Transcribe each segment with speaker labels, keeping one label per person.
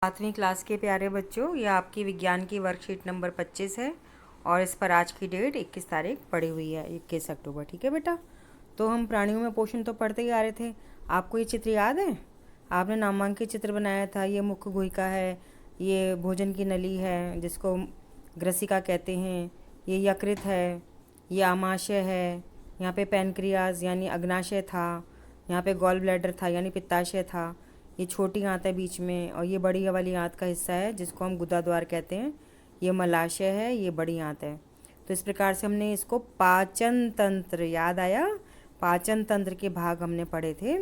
Speaker 1: सातवीं क्लास के प्यारे बच्चों, ये आपकी विज्ञान की वर्कशीट नंबर 25 है और इस पर आज की डेट 21 तारीख पड़ी हुई है, 21 अक्टूबर। ठीक है बेटा। तो हम प्राणियों में पोषण तो पढ़ते ही आ रहे थे। आपको ये चित्र याद है? आपने नामांकित चित्र बनाया था। ये मुख्य गुहिका है, ये भोजन की नली है जिसको ग्रसिका कहते हैं, ये यकृत है, ये आमाशय है, यहाँ पे पैनक्रियाज यानी अग्नाशय था, यहाँ पे गॉल ब्लैडर था यानी पित्ताशय था, ये छोटी आंत है बीच में, और ये बड़ी वाली आंत का हिस्सा है जिसको हम गुदाद्वार कहते हैं, ये मलाशय है, ये बड़ी आंत है। तो इस प्रकार से हमने इसको पाचन तंत्र, याद आया? पाचन तंत्र के भाग हमने पढ़े थे।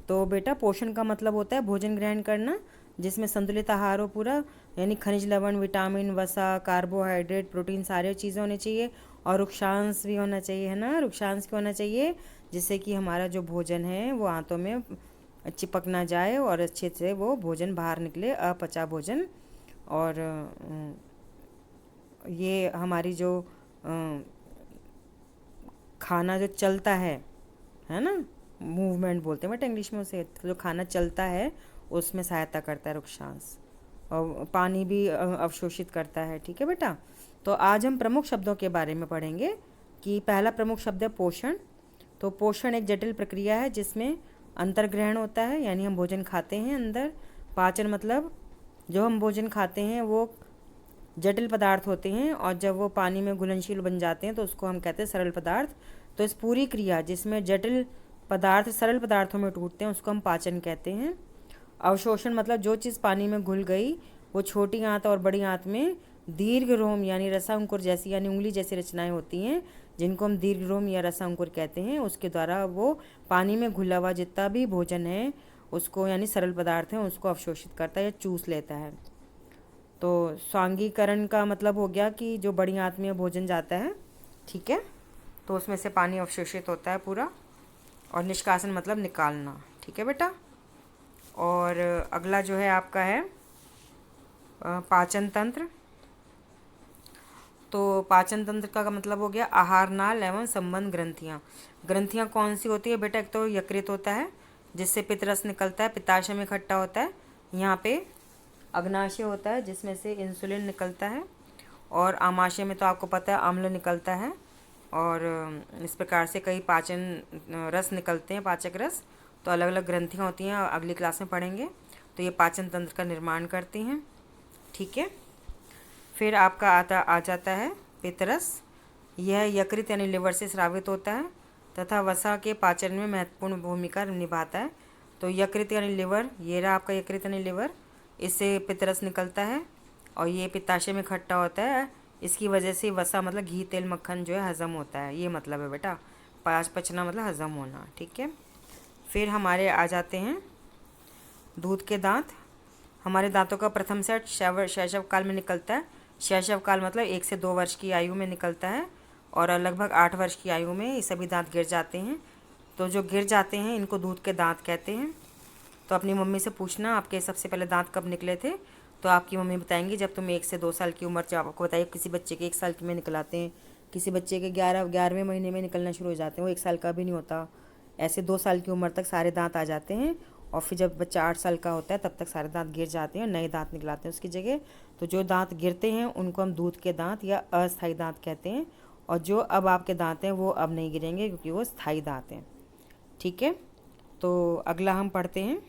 Speaker 1: तो बेटा पोषण का मतलब होता है भोजन ग्रहण करना जिसमें संतुलित आहार हो पूरा, यानी खनिज लवण, विटामिन, वसा, कार्बोहाइड्रेट, प्रोटीन सारे चीज़ें होनी चाहिए, और रुक्षांश भी होना चाहिए, है ना? रुक्षांश भी होना चाहिए जिससे कि हमारा जो भोजन है वो आंतों में चिपक ना जाए और अच्छे से वो भोजन बाहर निकले, अपचा भोजन। और ये हमारी जो खाना जो चलता है ना, मूवमेंट बोलते हैं बेटा इंग्लिश में उसे, तो जो खाना चलता है उसमें सहायता करता है रुक्षांश, और पानी भी अवशोषित करता है। ठीक है बेटा। तो आज हम प्रमुख शब्दों के बारे में पढ़ेंगे कि पहला प्रमुख शब्द है पोषण। तो पोषण एक जटिल प्रक्रिया है जिसमें अंतर्ग्रहण होता है, यानी हम भोजन खाते हैं अंदर। पाचन मतलब जो हम भोजन खाते हैं वो जटिल पदार्थ होते हैं, और जब वो पानी में घुलनशील बन जाते हैं तो उसको हम कहते हैं सरल पदार्थ। तो इस पूरी क्रिया जिसमें जटिल पदार्थ सरल पदार्थों में टूटते हैं उसको हम पाचन कहते हैं। अवशोषण मतलब जो चीज़ पानी में घुल गई वो छोटी आंत और बड़ी आंत में दीर्घ रोम यानी रसांकुर जैसी यानी उंगली जैसी रचनाएं होती हैं जिनको हम दीर्घ रोम या रसांकुर कहते हैं। उसके द्वारा वो पानी में घुला हुआ जितना भी भोजन है उसको, यानी सरल पदार्थ है, उसको अवशोषित करता है या चूस लेता है। तो स्वांगीकरण का मतलब हो गया कि जो बड़ी आंत में भोजन जाता है, ठीक है, तो उसमें से पानी अवशोषित होता है पूरा। और निष्कासन मतलब निकालना। ठीक है बेटा। और अगला जो है आपका है पाचन तंत्र। तो पाचन तंत्र का मतलब हो गया आहार नाल एवं संबंध ग्रंथियाँ। ग्रंथियाँ कौन सी होती है बेटा? एक तो यकृत होता है जिससे पित्तरस निकलता है, पित्ताशय में इकट्ठा होता है। यहाँ पे अग्नाशय होता है जिसमें से इंसुलिन निकलता है, और आमाशय में तो आपको पता है अम्ल निकलता है। और इस प्रकार से कई पाचन रस निकलते हैं, पाचक रस। तो अलग अलग ग्रंथियाँ होती हैं, अगली क्लास में पढ़ेंगे। तो ये पाचन तंत्र का निर्माण करती हैं। ठीक है। फिर आपका आ जाता है पित्तरस। यह यकृत यानी लिवर से स्रावित होता है तथा वसा के पाचन में महत्वपूर्ण भूमिका निभाता है। तो यकृत यानी लिवर, ये रहा आपका यकृत यानी लिवर, इससे पित्तरस निकलता है और ये पित्ताशय में इकट्ठा होता है। इसकी वजह से वसा मतलब घी, तेल, मक्खन जो है हज़म होता है, ये मतलब है बेटा। पचना मतलब हज़म होना। ठीक है। फिर हमारे आ जाते हैं दूध के दांत। हमारे दांतों का प्रथम सेट शैशव काल में निकलता है। शैशव काल मतलब 1 से 2 वर्ष की आयु में निकलता है, और लगभग 8 वर्ष की आयु में ये सभी दांत गिर जाते हैं। तो जो गिर जाते हैं इनको दूध के दांत कहते हैं। तो अपनी मम्मी से पूछना आपके सबसे पहले दांत कब निकले थे, तो आपकी मम्मी बताएंगी जब तुम 1 से 2 साल की उम्र, जब आपको बताइए किसी बच्चे के 1 साल में निकल आते हैं, किसी बच्चे के 11वें महीने में निकलना शुरू हो जाते हैं, वो 1 साल का भी नहीं होता। ऐसे 2 साल की उम्र तक सारे दांत आ जाते हैं, और फिर जब बच्चा 8 साल का होता है तब तक सारे दांत गिर जाते हैं, नए दांत निकलाते हैं उसकी जगह। तो जो दांत गिरते हैं उनको हम दूध के दांत या अस्थायी दांत कहते हैं, और जो अब आपके दांत हैं वो अब नहीं गिरेंगे क्योंकि वो स्थायी दांत हैं। ठीक है। तो अगला हम पढ़ते हैं,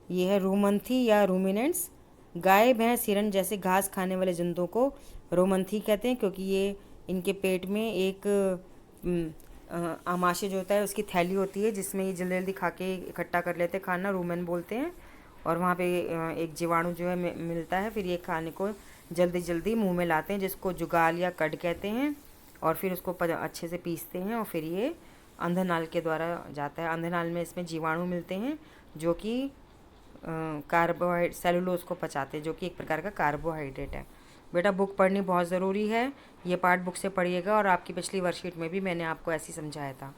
Speaker 1: ये है रोमंथी या रूमिनेंट्स। गाय, भैंस, हिरन जैसे घास खाने वाले जंतुओं को रोमंथी कहते हैं क्योंकि ये इनके पेट में एक आमाशय जो होता है उसकी थैली होती है जिसमें ये जल्दी जल्दी खा के इकट्ठा कर लेते हैं खाना, रूमेन बोलते हैं। और वहाँ पे एक जीवाणु जो है मिलता है, फिर ये खाने को जल्दी जल्दी मुंह में लाते हैं जिसको जुगाल या कड कहते हैं, और फिर उसको अच्छे से पीसते हैं और फिर ये अंधनाल के द्वारा जाता है। अंधनाल में इसमें जीवाणु मिलते हैं जो कि कार्बोहाइड्रेट सेलुलोज को पचाते हैं, जो कि एक प्रकार का कार्बोहाइड्रेट है। बेटा बुक पढ़नी बहुत ज़रूरी है, ये पार्ट बुक से पढ़िएगा, और आपकी पिछली वर्कशीट में भी मैंने आपको ऐसे ही समझाया था।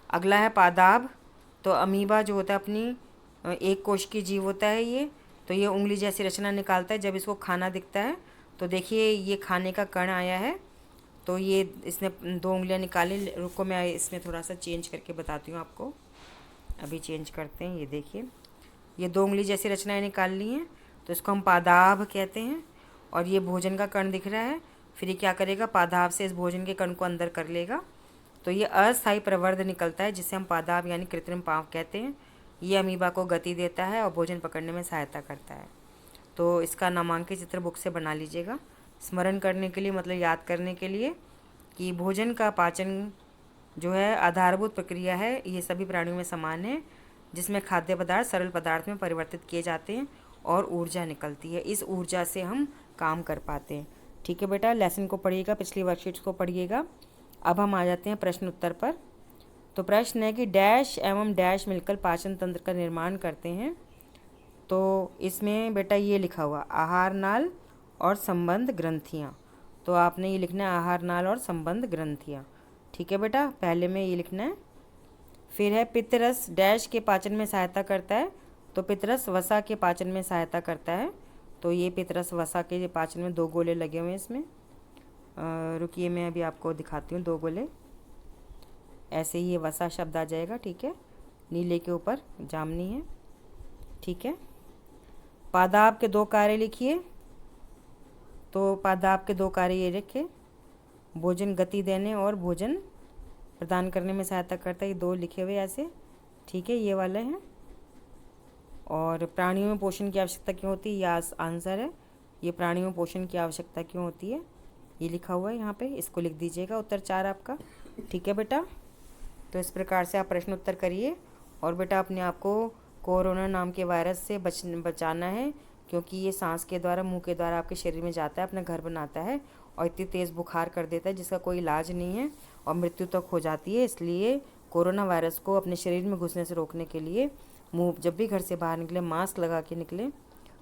Speaker 1: अगला है पादाब। तो अमीबा जो होता है अपनी एक कोश की जीव होता है ये। तो ये उंगली जैसी रचना निकालता है जब इसको खाना दिखता है। तो देखिए ये खाने का कण आया है, तो ये इसने 2 उंगलियां निकाली। रुको मैं इसमें थोड़ा सा चेंज करके बताती हूँ आपको। अभी चेंज करते हैं। ये देखिए, ये 2 उंगली जैसी रचनाएं निकाल ली हैं, तो इसको हम पादाभ कहते हैं। और ये भोजन का कण दिख रहा है, फिर ये क्या करेगा, पादाभ से इस भोजन के कण को अंदर कर लेगा, तो ये अस्थायी प्रवर्ध निकलता है, जिसे हम पादाभ यानी कृत्रिम पाँव कहते हैं। ये अमीबा को गति देता है और भोजन पकड़ने में सहायता करता है। तो इसका नामांकित चित्र बुक से बना लीजिएगा, स्मरण करने के लिए, मतलब याद करने के लिए, कि भोजन का पाचन जो है आधारभूत प्रक्रिया है, ये सभी प्राणियों में समान है, जिसमें खाद्य पदार्थ सरल पदार्थ में परिवर्तित किए जाते हैं और ऊर्जा निकलती है। इस ऊर्जा से हम काम कर पाते हैं। ठीक है बेटा, लेसन को पढ़िएगा, पिछली वर्कशीट्स को पढ़िएगा। अब हम आ जाते हैं प्रश्न उत्तर पर। तो प्रश्न है कि डैश एवं डैश मिलकर पाचन तंत्र का निर्माण करते हैं। तो इसमें बेटा ये लिखा हुआ आहार नाल और संबंध ग्रंथियाँ, तो आपने ये लिखना है आहार नाल और संबंध ग्रंथियाँ। ठीक है बेटा, पहले में ये लिखना है। फिर है पित्तरस डैश के पाचन में सहायता करता है, तो पित्तरस वसा के पाचन में सहायता करता है। तो ये पित्तरस वसा के पाचन में 2 गोले लगे हुए हैं इसमें। रुकिए, मैं अभी आपको दिखाती हूँ 2 गोले। ऐसे ही ये वसा शब्द आ जाएगा। ठीक है, नीले के ऊपर जामनी है। ठीक है, पादाब के 2 कार्य लिखिए। तो पादाब के 2 कार्य ये रखे, भोजन गति देने और भोजन प्रदान करने में सहायता करता है, ये 2 लिखे हुए ऐसे। ठीक है, ये वाले हैं। और प्राणियों में पोषण की आवश्यकता क्यों होती है, यह आंसर है। ये प्राणियों में पोषण की आवश्यकता क्यों होती है, ये लिखा हुआ है यहाँ पे, इसको लिख दीजिएगा, उत्तर 4 आपका। ठीक है बेटा, तो इस प्रकार से आप प्रश्न उत्तर करिए। और बेटा अपने आप को कोरोना नाम के वायरस से बचाना है, क्योंकि ये सांस के द्वारा, मुंह के द्वारा आपके शरीर में जाता है, अपना घर बनाता है और इतनी तेज़ बुखार कर देता है जिसका कोई इलाज नहीं है और मृत्यु तक हो जाती है। इसलिए कोरोना वायरस को अपने शरीर में घुसने से रोकने के लिए मुंह, जब भी घर से बाहर निकले मास्क लगा के निकलें।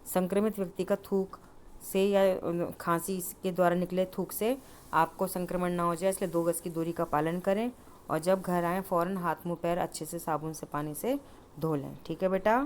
Speaker 1: संक्रमित व्यक्ति का थूक से या खांसी के द्वारा निकले थूक से आपको संक्रमण ना हो जाए, इसलिए 2 गज की दूरी का पालन करें। और जब घर आएँ फ़ौरन हाथ मुंह पैर अच्छे से साबुन से पानी से धो लें। ठीक है बेटा।